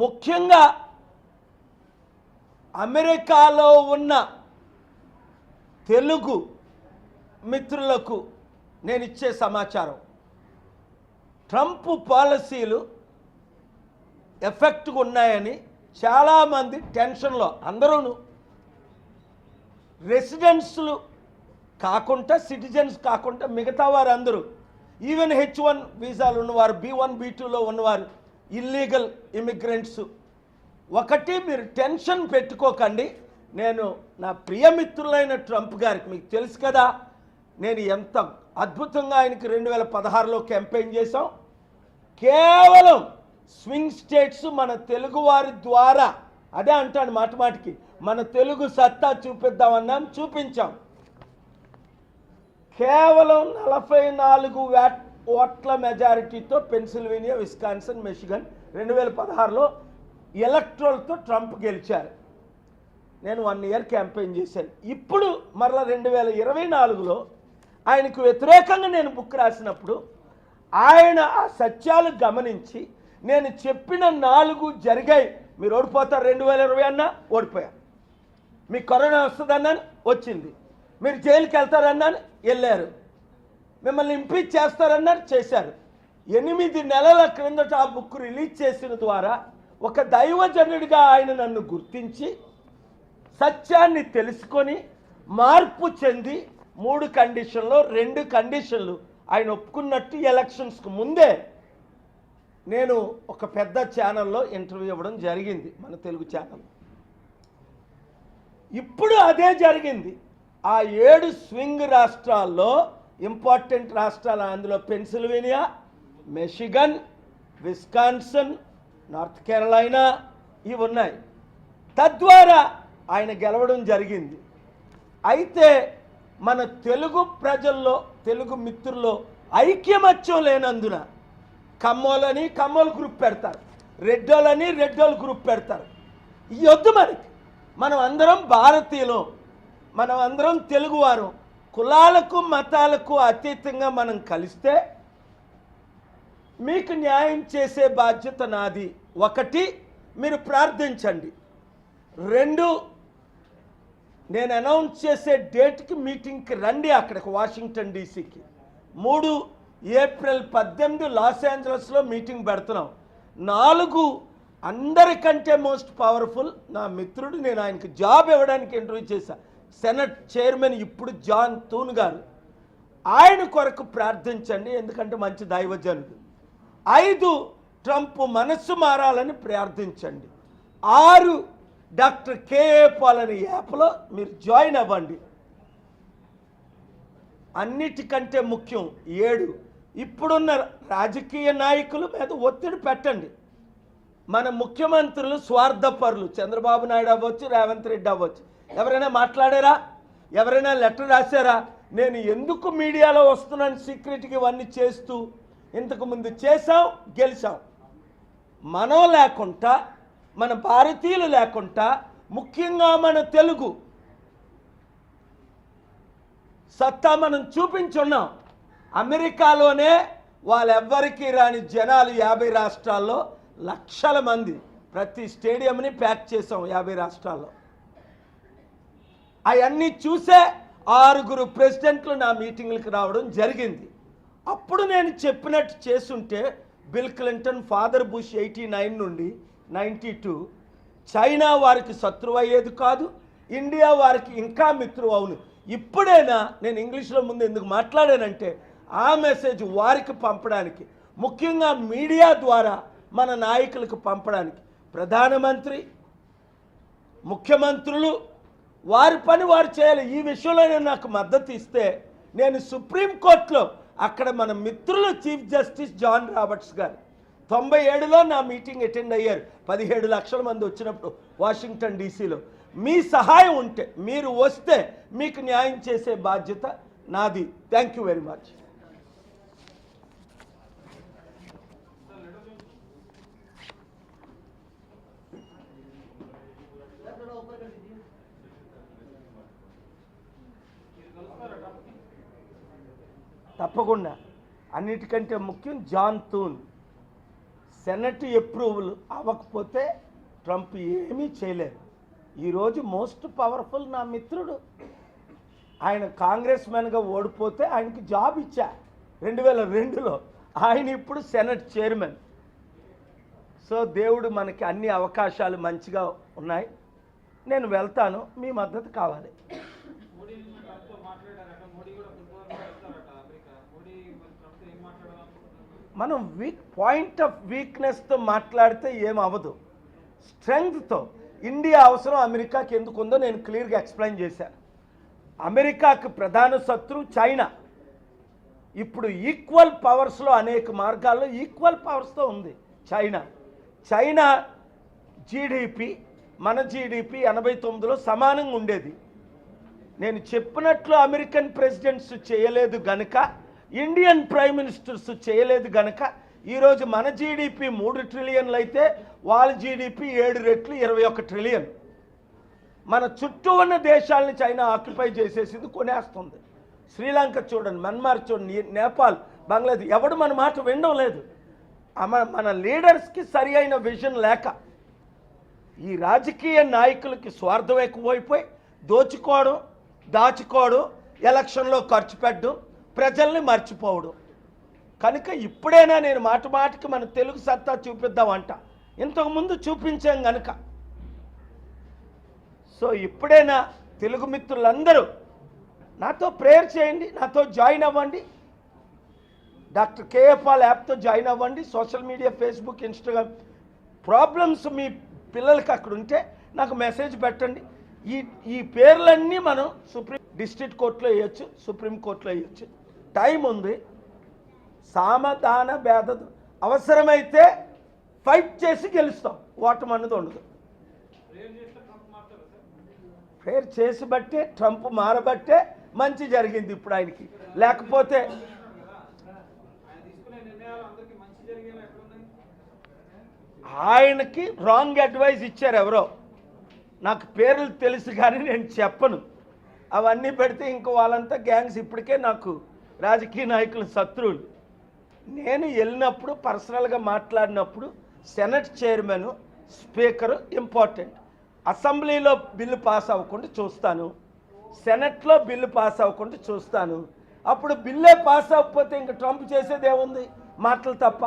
ముఖ్యంగా అమెరికాలో ఉన్న తెలుగు మిత్రులకు నేను ఇచ్చే సమాచారం, ట్రంప్ పాలసీలు ఎఫెక్ట్గా ఉన్నాయని చాలామంది టెన్షన్లో, అందరూ రెసిడెంట్స్లు కాకుండా, సిటిజన్స్ కాకుండా మిగతా వారు అందరూ, ఈవెన్ H1 వీసాలు ఉన్నవారు, B1 B2లో ఉన్నవారు, ఇల్లీగల్ ఇమిగ్రెంట్స్, ఒకటి మీరు టెన్షన్ పెట్టుకోకండి. నేను నా ప్రియమిత్రులైన ట్రంప్ గారికి, మీకు తెలుసు కదా నేను ఎంత అద్భుతంగా ఆయనకి 2016లో క్యాంపెయిన్ చేశాం. కేవలం స్వింగ్ స్టేట్స్ మన తెలుగు వారి ద్వారా, అదే అంటాను మాటికి, మన తెలుగు సత్తా చూపిద్దామన్నాం, చూపించాం. కేవలం 44 ఓట్ల మెజారిటీతో పెన్సిల్వేనియా, విస్కాన్సన్, మిషిగన్ 2016లో ఎలక్ట్రల్తో ట్రంప్ గెలిచారు. నేను 1 ఇయర్ క్యాంపెయిన్ చేశాను. ఇప్పుడు మరలా 2024లో ఆయనకు వ్యతిరేకంగా నేను బుక్ రాసినప్పుడు ఆయన ఆ సత్యాలు గమనించి, నేను చెప్పిన 4 జరిగాయి, మీరు ఓడిపోతారు 2020 అన్నా ఓడిపోయారు, మీకు కరోనా వస్తుందన్నాను వచ్చింది, మీరు జైలుకి వెళ్తారన్నాను వెళ్ళారు, మిమ్మల్ని ఇంపీచ్ చేస్తారన్నారు చేశారు. 8 నెలల క్రిందట ఆ బుక్ రిలీజ్ చేసిన ద్వారా ఒక దైవజనుడిగా ఆయన నన్ను గుర్తించి, సత్యాన్ని తెలుసుకొని మార్పు చెంది 3 కండిషన్లో 2 కండిషన్లు ఆయన ఒప్పుకున్నట్టు ఎలక్షన్స్కు ముందే నేను ఒక పెద్ద ఛానల్లో ఇంటర్వ్యూ ఇవ్వడం జరిగింది, మన తెలుగు ఛానల్. ఇప్పుడు అదే జరిగింది. ఆ 7 స్వింగ్ రాష్ట్రాల్లో, ఇంపార్టెంట్ రాష్ట్రాలు, అందులో పెన్సిల్వేనియా, మిషిగన్, విస్కాన్సన్, నార్త్ కేరళైనా ఇవి ఉన్నాయి. తద్వారా ఆయన గెలవడం జరిగింది. అయితే మన తెలుగు ప్రజల్లో, తెలుగు మిత్రుల్లో ఐక్యమత్యం లేనందున కమ్మోలని కమ్మోలు గ్రూప్ పెడతారు, రెడ్డోలని రెడ్డోలు గ్రూప్ పెడతారు. ఈ వద్దు మనకి. మనం అందరం భారతీయులు, మనం అందరం తెలుగువారు. కులాలకు మతాలకు అతీతంగా మనం కలిస్తే మీకు న్యాయం చేసే బాధ్యత నాది. 1, మీరు ప్రార్థించండి. 2, నేను అనౌన్స్ చేసే డేట్కి మీటింగ్కి రండి అక్కడికి, వాషింగ్టన్ డీసీకి. 3, ఏప్రిల్ 18 లాస్ ఏంజలస్లో మీటింగ్ పెడుతున్నాం. 4, అందరికంటే మోస్ట్ పవర్ఫుల్ నా మిత్రుడు, నేను ఆయనకి జాబ్ ఇవ్వడానికి ఇంటర్వ్యూ చేశాను, సెనెట్ చైర్మన్ ఇప్పుడు జాన్ తూన్ గారు. ఆయన కొరకు ప్రార్థించండి, ఎందుకంటే మంచి దైవజనుడు. 5, ట్రంప్ మనస్సు మారాలని ప్రార్థించండి. 6, డాక్టర్ కేఏ పాల్ అనే యాప్లో మీరు జాయిన్ అవ్వండి. అన్నిటికంటే ముఖ్యం 7, ఇప్పుడున్న రాజకీయ నాయకుల మీద ఒత్తిడి పెట్టండి. మన ముఖ్యమంత్రులు స్వార్థపరులు, చంద్రబాబు నాయుడు అవ్వచ్చు, రేవంత్ రెడ్డి అవ్వచ్చు. ఎవరైనా మాట్లాడారా? ఎవరైనా లెటర్ రాశారా? నేను ఎందుకు మీడియాలో వస్తున్నాను సీక్రెట్గా ఇవన్నీ చేస్తూ? ఇంతకుముందు చేసాం, గెలిచాం. మనం లేకుండా, మన భారతీయులు లేకుండా, ముఖ్యంగా మన తెలుగు సత్తా మనం చూపించున్నాం. అమెరికాలోనే వాళ్ళెవ్వరికీ రాని జనాలు 50 రాష్ట్రాల్లో లక్షల మంది, ప్రతి స్టేడియంని ప్యాక్ చేసాం 50 రాష్ట్రాల్లో. అవన్నీ చూసే 6 ప్రెసిడెంట్లు నా మీటింగ్లకు రావడం జరిగింది. అప్పుడు నేను చెప్పినట్టు చేసుంటే బిల్ క్లింటన్, ఫాదర్ బుష్ 89 నుండి 92 చైనా వారికి శత్రువు అయ్యేది కాదు, ఇండియా వారికి ఇంకా మిత్రువు అవును. ఇప్పుడైనా నేను ఇంగ్లీష్లో ముందు ఎందుకు మాట్లాడానంటే ఆ మెసేజ్ వారికి పంపడానికి, ముఖ్యంగా మీడియా ద్వారా మన నాయకులకు పంపడానికి. ప్రధానమంత్రి, ముఖ్యమంత్రులు వారి పని వారు చేయాలి. ఈ విషయంలో నాకు మద్దతు ఇస్తే నేను సుప్రీంకోర్టులో, అక్కడ మన మిత్రులు చీఫ్ జస్టిస్ జాన్ రాబర్ట్స్ గారు 97లో నా మీటింగ్ అటెండ్ అయ్యారు. 17 లక్షల మంది వచ్చినప్పుడు వాషింగ్టన్ డీసీలో. మీ సహాయం ఉంటే, మీరు వస్తే మీకు న్యాయం చేసే బాధ్యత నాది. Thank you very much. తప్పకుండా. అన్నిటికంటే ముఖ్యం జాన్ తూన్ సెనెట్ అప్రూవల్ అవ్వకపోతే ట్రంప్ ఏమీ చేయలేరు. ఈరోజు మోస్ట్ పవర్ఫుల్ నా మిత్రుడు, ఆయన కాంగ్రెస్ మ్యాన్గా ఓడిపోతే ఆయనకి జాబ్ ఇచ్చా 2002లో, ఆయన ఇప్పుడు సెనెట్ చైర్మన్. సో దేవుడు మనకి అన్ని అవకాశాలు మంచిగా ఉన్నాయి. నేను వెళ్తాను, మీ మద్దతు కావాలి. మనం పాయింట్ ఆఫ్ వీక్నెస్తో మాట్లాడితే ఏమవ్వదు, స్ట్రెంగ్త్తో. ఇండియా అవసరం అమెరికాకి ఎందుకు ఉందో నేను క్లియర్గా ఎక్స్ప్లెయిన్ చేశాను. అమెరికాకు ప్రధాన శత్రువు చైనా. ఇప్పుడు ఈక్వల్ పవర్స్లో అనేక మార్గాల్లో ఈక్వల్ పవర్స్తో ఉంది చైనా జీడిపి మన జీడిపి 89లో సమానంగా ఉండేది. నేను చెప్పినట్లు అమెరికన్ ప్రెసిడెంట్స్ చేయలేదు గనుక, ఇండియన్ ప్రైమ్ మినిస్టర్స్ చేయలేదు గనుక ఈరోజు మన జీడిపి 3 ట్రిలియన్లు అయితే వాళ్ళ జీడిపి 7 రెట్లు 21 ట్రిలియన్. మన చుట్టూ ఉన్న దేశాలని చైనా ఆక్యుపై చేసేసింది, కొనేస్తుంది. శ్రీలంక చూడండి, మన్మార్ చూడండి, నేపాల్, బంగ్లాదేశ్, ఎవడు మన మాట వినడం లేదు. మన లీడర్స్కి సరి అయిన విజన్ లేక, ఈ రాజకీయ నాయకులకి స్వార్థం ఎక్కువైపోయి దాచుకోవడం, ఎలక్షన్లో ఖర్చు పెట్టడం, ప్రజల్ని మర్చిపోవడం. కనుక ఇప్పుడైనా నేను మాటికి మన తెలుగు సత్తా చూపిద్దామంట, ఇంతకుముందు చూపించాం కనుక. సో ఇప్పుడైనా తెలుగు మిత్రులందరూ నాతో ప్రేయర్ చేయండి, నాతో జాయిన్ అవ్వండి. డాక్టర్ కేఎఫ్ పాల్ యాప్తో జాయిన్ అవ్వండి. Social media, Facebook, Instagram. Problems మీ పిల్లలకి అక్కడ ఉంటే నాకు మెసేజ్ పెట్టండి. ఈ పేర్లన్నీ మనం డిస్ట్రిక్ట్ కోర్టులో వేయచ్చు, సుప్రీంకోర్టులో వేయచ్చు. టైం ఉంది. సామధాన భేద అవసరమైతే ఫైట్ చేసి గెలుస్తాం, ఓటమి అన్నది ఉండదు. ప్రేయర్ చేసి బట్టే ట్రంప్ మారబట్టే మంచి జరిగింది ఇప్పుడు ఆయనకి. లేకపోతే ఆయనకి రాంగ్ అడ్వైజ్ ఇచ్చారు ఎవరో, నాకు పేర్లు తెలుసు కానీ నేను చెప్పను. అవన్నీ పెడితే ఇంకో వాళ్ళంతా గ్యాంగ్స్. ఇప్పటికే నాకు రాజకీయ నాయకుల శత్రువులు. నేను వెళ్ళినప్పుడు పర్సనల్గా మాట్లాడినప్పుడు సెనెట్ చైర్మన్, స్పీకరు ఇంపార్టెంట్. అసెంబ్లీలో బిల్లు పాస్ అవ్వకుండా చూస్తాను, సెనెట్లో బిల్లు పాస్ అవ్వకుండా చూస్తాను. అప్పుడు బిల్లే పాస్ అవ్వకపోతే ఇంక ట్రంప్ చేసేది ఏముంది, మాటలు తప్ప.